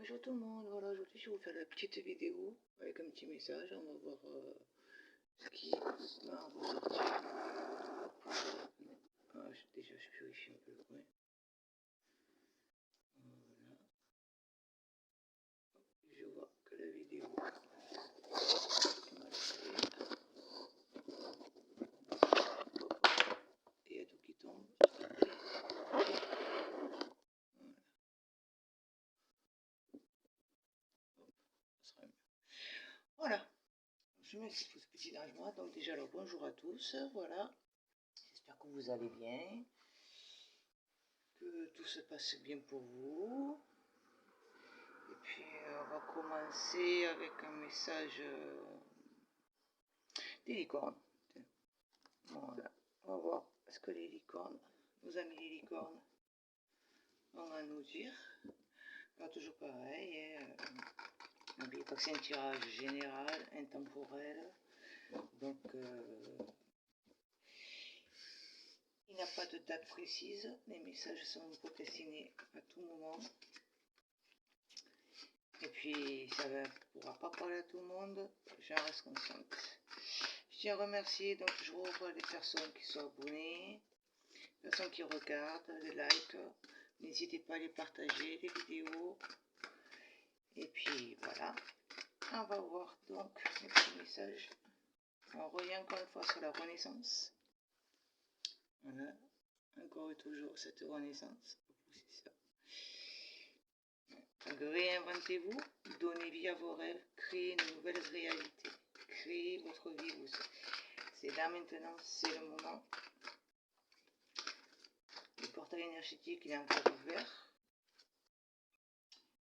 Bonjour tout le monde, voilà, aujourd'hui je vais vous faire la petite vidéo avec un petit message, on va voir ce qui va en ressortir. Déjà je purifie un peu le coin. Voilà. Je vois que la vidéo est mal faite. Et il y a tout qui tombe. Voilà, je m'excuse pour ce petit dérangement. Donc déjà alors bonjour à tous, voilà, j'espère que vous allez bien, que tout se passe bien pour vous. Et puis on va commencer avec un message des licornes. Voilà, on va voir ce que les licornes, nos amis les licornes, ont à nous dire. Alors toujours pareil, n'oubliez pas que c'est un tirage général, intemporel, donc il n'y a pas de date précise, les messages sont destinés à tout moment. Et puis ça ne pourra pas parler à tout le monde, j'en reste consciente. Je tiens à remercier donc toujours les personnes qui sont abonnées, les personnes qui regardent, les likes. N'hésitez pas à les partager, les vidéos. Et puis voilà, on va voir donc les petits messages. On revient encore une fois sur la renaissance. Voilà, encore et toujours cette renaissance. Donc réinventez-vous, donnez vie à vos rêves, créez une nouvelle réalité, créez votre vie. C'est là maintenant, c'est le moment. Le portail énergétique il est encore ouvert.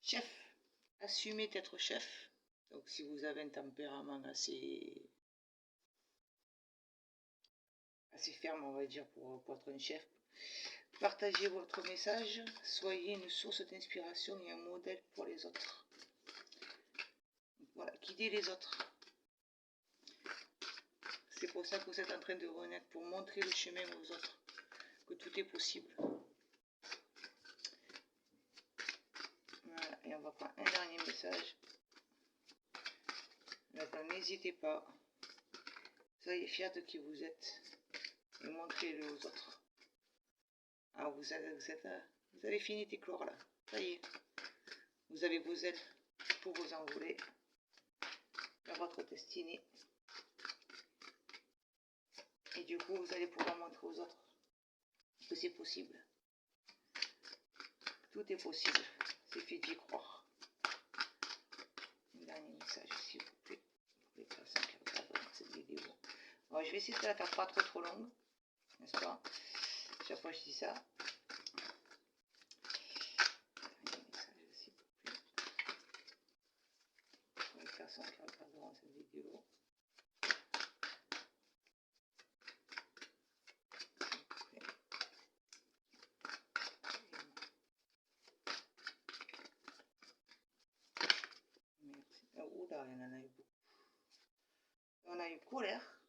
Chef, assumez d'être chef. Donc si vous avez un tempérament assez ferme, on va dire, pour être un chef, partagez votre message, soyez une source d'inspiration et un modèle pour les autres. Voilà, guidez les autres. C'est pour ça que vous êtes en train de renaître, pour montrer le chemin aux autres, que tout est possible. Voilà, et on va prendre un dernier message. Maintenant, n'hésitez pas, soyez fiers de qui vous êtes et montrez-le aux autres. Alors vous avez fini d'éclore là, ça y est, vous avez vos ailes pour vous envoler vers votre destinée. Et du coup, vous allez pouvoir montrer aux autres que c'est possible. Tout est possible, c'est fait d'y croire. Un dernier message, s'il vous plaît, pour les personnes qui regardent cette vidéo. Alors, je vais essayer de la faire pas trop longue, n'est-ce pas? Chaque fois je dis ça. Un message, s'il vous plaît, pour les personnes qui regarderont cette vidéo. Oula, il y en a eu beaucoup. On a eu colère.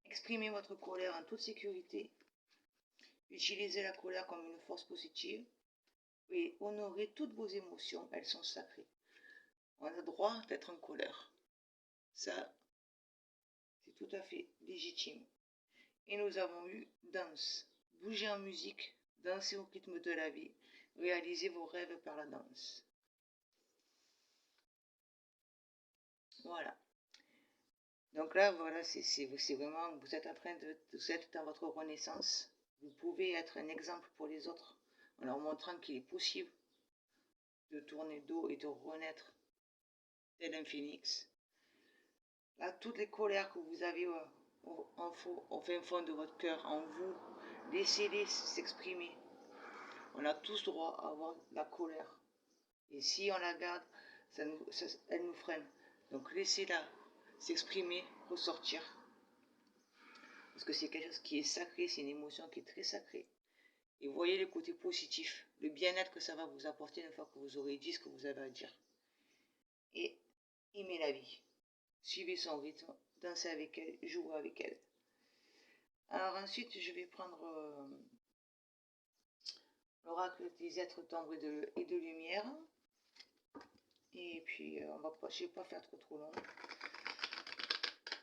Exprimez votre colère en toute sécurité. Utilisez la colère comme une force positive. Et honorez toutes vos émotions, elles sont sacrées. On a le droit d'être en colère. Ça, c'est tout à fait légitime. Et nous avons eu danse. Bougez en musique, dansez au rythme de la vie. Réalisez vos rêves par la danse. Voilà. Donc là, voilà, c'est vraiment, vous êtes en train vous êtes dans votre renaissance. Vous pouvez être un exemple pour les autres en leur montrant qu'il est possible de tourner dos et de renaître tel un phénix. Là, toutes les colères que vous avez au fin fond de votre cœur, en vous, laissez-les s'exprimer. On a tous droit à avoir la colère. Et si on la garde, elle nous freine. Donc laissez-la s'exprimer, ressortir. Parce que c'est quelque chose qui est sacré, c'est une émotion qui est très sacrée. Et voyez le côté positif, le bien-être que ça va vous apporter une fois que vous aurez dit ce que vous avez à dire. Et aimez la vie. Suivez son rythme, dansez avec elle, jouez avec elle. Alors ensuite, je vais prendre l'oracle des êtres d'ombre et de lumière. Et puis, je vais pas faire trop long.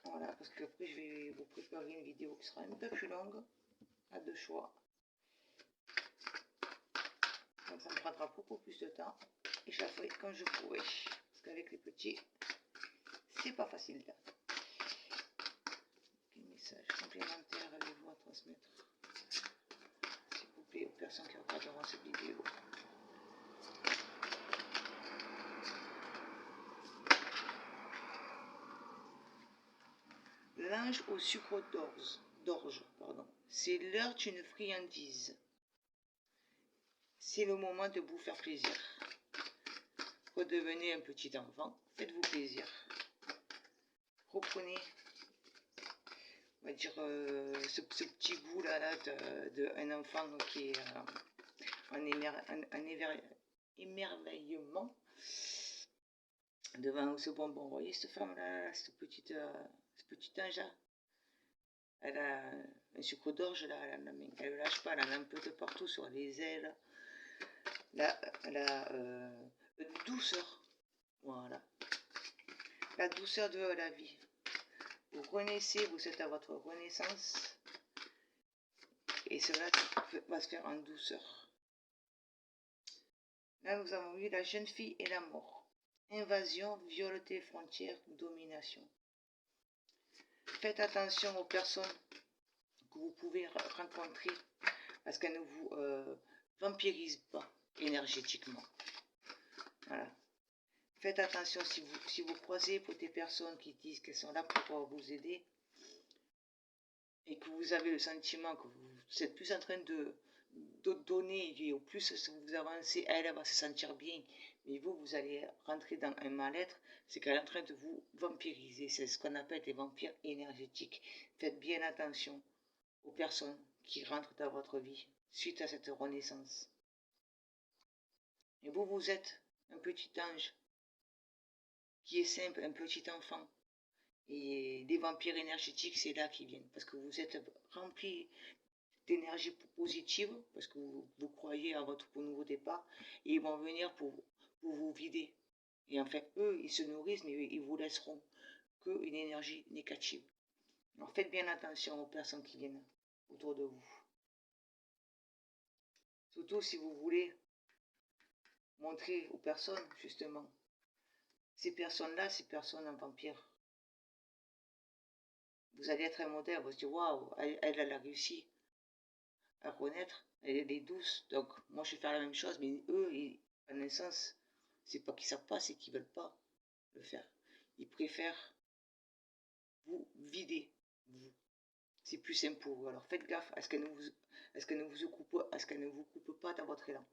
Voilà, parce que après, je vais vous préparer une vidéo qui sera un peu plus longue, à deux choix. Donc, ça me prendra beaucoup plus de temps. Et je la ferai quand je pourrai. Parce qu'avec les petits, c'est pas facile. Quel message complémentaire avez-vous à transmettre, s'il vous plaît, aux personnes qui regarderont cette vidéo? L'ange au sucre d'orge, c'est l'heure d'une friandise. C'est le moment de vous faire plaisir. Redevenez un petit enfant, faites-vous plaisir. Reprenez, on va dire, ce petit goût là d'un enfant qui est en émerveillement devant ce bonbon. Vous voyez cette femme là, ce petit ange là, elle a un sucre d'orge là à la main, elle ne lâche pas, elle en a un peu de partout sur les ailes. La douceur, voilà, la douceur de la vie. Vous renaissez, vous êtes à votre renaissance, et cela va se faire en douceur. Là, nous avons eu la jeune fille et la mort. Invasion, viole des frontières, domination. Faites attention aux personnes que vous pouvez rencontrer, parce qu'elles ne vous vampirisent pas énergétiquement. Voilà. Faites attention si vous croisez pour des personnes qui disent qu'elles sont là pour vous aider et que vous avez le sentiment que vous êtes plus en train de donner et au plus vous avancez, elle va se sentir bien, mais vous allez rentrer dans un mal-être, c'est qu'elle est en train de vous vampiriser. C'est ce qu'on appelle des vampires énergétiques. Faites bien attention aux personnes qui rentrent dans votre vie suite à cette renaissance. Et vous êtes un petit ange qui est simple, un petit enfant. Et des vampires énergétiques, c'est là qu'ils viennent, parce que vous êtes rempli d'énergie positive, parce que vous croyez à votre nouveau départ, et ils vont venir pour vous vider. Et en fait, eux, ils se nourrissent, mais ils vous laisseront qu'une énergie négative. Alors faites bien attention aux personnes qui viennent autour de vous. Surtout si vous voulez montrer aux personnes, justement, ces personnes-là, ces personnes en vampire. Vous allez être un modèle, vous allez dire, waouh, elle a réussi à renaître, elle est douce, donc moi je vais faire la même chose, mais eux, en un sens, c'est pas qu'ils savent pas, c'est qu'ils veulent pas le faire. Ils préfèrent vous vider, vous. C'est plus simple pour vous. Alors faites gaffe à ce qu'elle ne vous coupe pas dans votre élan.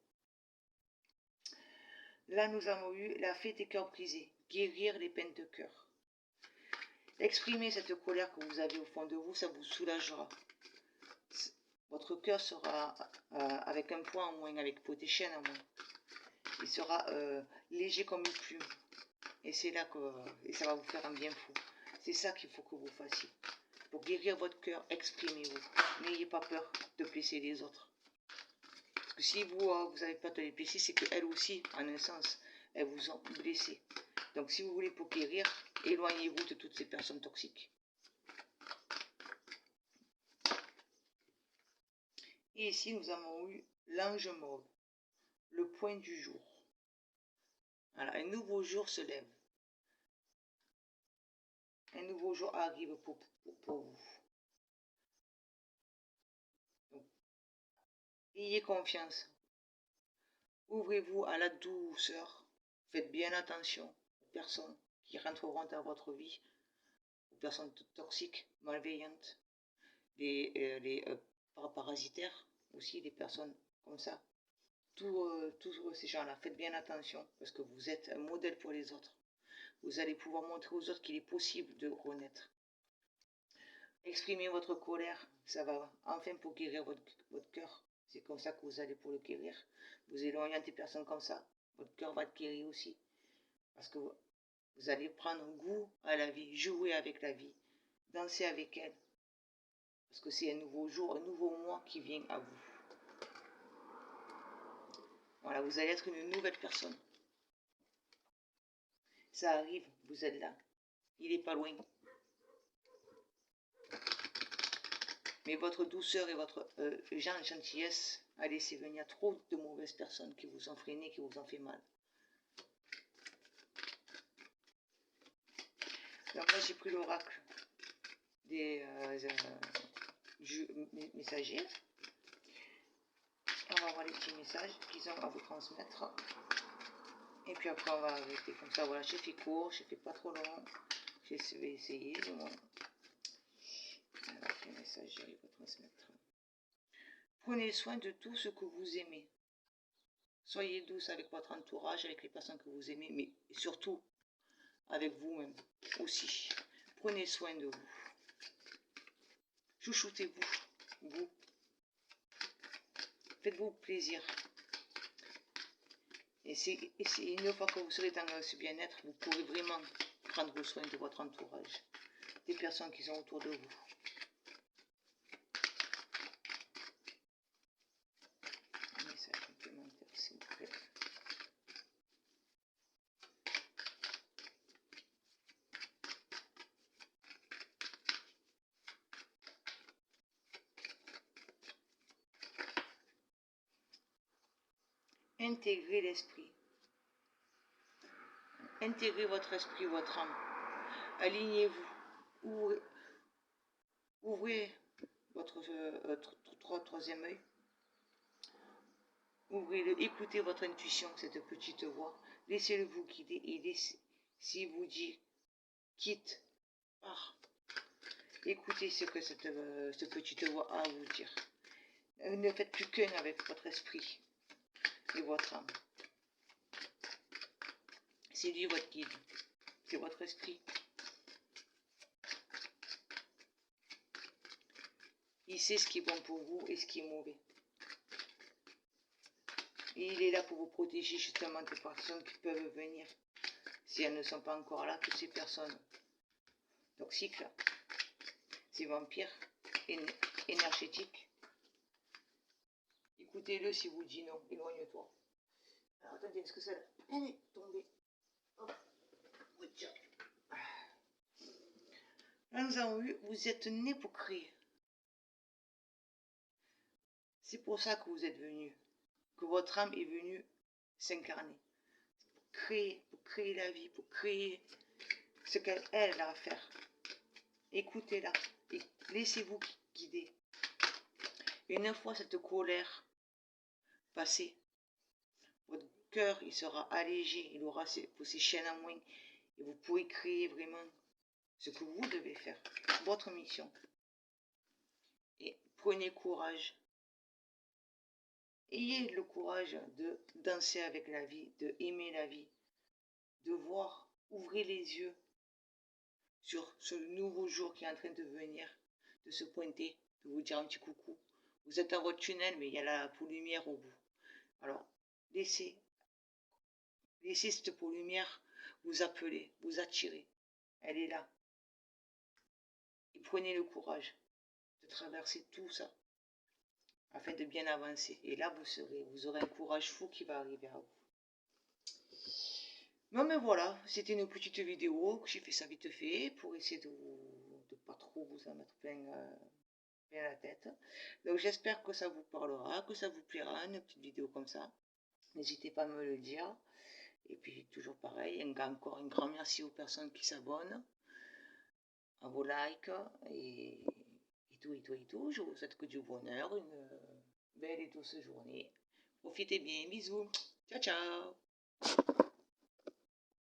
Là, nous avons eu la fée des cœurs brisés, guérir les peines de cœur. Exprimez cette colère que vous avez au fond de vous, ça vous soulagera. Votre cœur sera avec un poids en moins, avec des chaînes en moins. Il sera léger comme une plume. Et c'est là que ça va vous faire un bien fou. C'est ça qu'il faut que vous fassiez. Pour guérir votre cœur, exprimez-vous. N'ayez pas peur de blesser les autres. Parce que si vous n'avez pas de les blesser, c'est qu'elles aussi, en un sens, elles vous ont blessé. Donc si vous voulez pour guérir, éloignez-vous de toutes ces personnes toxiques. Et ici, nous avons eu l'ange mauve, le point du jour. Voilà, un nouveau jour se lève. Un nouveau jour arrive pour vous. Donc, ayez confiance. Ouvrez-vous à la douceur. Faites bien attention aux personnes qui rentreront dans votre vie, aux personnes toxiques, malveillantes, les parasitaires aussi, des personnes comme ça. Tous ces gens-là, faites bien attention parce que vous êtes un modèle pour les autres. Vous allez pouvoir montrer aux autres qu'il est possible de renaître. Exprimez votre colère, ça va enfin pour guérir votre cœur. C'est comme ça que vous allez pour le guérir. Vous éloignez des personnes comme ça, votre cœur va être guéri aussi. Parce que vous allez prendre goût à la vie, jouer avec la vie, danser avec elle. Parce que c'est un nouveau jour, un nouveau mois qui vient à vous. vous allez être une nouvelle personne. Ça arrive, vous êtes là. Il n'est pas loin. Mais votre douceur et votre gentillesse a laissé venir trop de mauvaises personnes qui vous ont freiné, qui vous ont fait mal. Donc là, j'ai pris l'oracle des messagers. On va voir les petits messages qu'ils ont à vous transmettre. Et puis après, on va arrêter comme ça. Voilà, j'ai fait court, j'ai fait pas trop long. Je vais essayer du moins. Alors, quel message j'arrive à transmettre? Prenez soin de tout ce que vous aimez. Soyez douce avec votre entourage, avec les personnes que vous aimez, mais surtout avec vous-même aussi. Prenez soin de vous. Chouchoutez-vous. Vous. Faites-vous plaisir. Et c'est une fois que vous serez dans ce bien-être, vous pourrez vraiment prendre soin de votre entourage, des personnes qui sont autour de vous. Un message complémentaire, s'il vous plaît. Intégrez l'esprit. Intégrez votre esprit, votre âme. Alignez-vous. Ouvrez votre troisième œil. Ouvrez-le. Écoutez votre intuition, cette petite voix. Laissez-le vous guider et s'il vous dit quitte, pars. Écoutez ce que cette petite voix a à vous dire. Ne faites plus qu'un avec votre esprit et votre âme. C'est lui votre guide. C'est votre esprit. Il sait ce qui est bon pour vous et ce qui est mauvais. Et il est là pour vous protéger justement des personnes qui peuvent venir. Si elles ne sont pas encore là, toutes ces personnes toxiques, ces vampires énergétiques. Écoutez-le si vous dit non, éloigne-toi. Alors attendez, est-ce que ça est tombé? Là, nous avons vu, vous êtes né pour créer. C'est pour ça que vous êtes venu, que votre âme est venue s'incarner. Pour créer la vie, pour créer ce qu'elle a à faire. Écoutez-la et laissez-vous guider. Et une fois cette colère passée, votre cœur il sera allégé, il aura ces chaînes en moins et vous pourrez créer vraiment ce que vous devez faire, votre mission. Et prenez courage. Ayez le courage de danser avec la vie, de aimer la vie, de voir, ouvrez les yeux sur ce nouveau jour qui est en train de venir, de se pointer, de vous dire un petit coucou. Vous êtes dans votre tunnel, mais il y a la peau lumière au bout. Alors, laissez cette peau lumière vous appeler, vous attirer. Elle est là. Et prenez le courage de traverser tout ça afin de bien avancer. Et là, vous aurez un courage fou qui va arriver à vous. Non mais voilà, c'était une petite vidéo que j'ai fait ça vite fait pour essayer de pas trop vous en mettre plein la tête. Donc j'espère que ça vous parlera, que ça vous plaira, une petite vidéo comme ça. N'hésitez pas à me le dire. Et puis toujours pareil, encore un grand merci aux personnes qui s'abonnent, à vos likes et tout. Je vous souhaite que du bonheur, une belle et douce journée. Profitez bien, bisous. Ciao, ciao.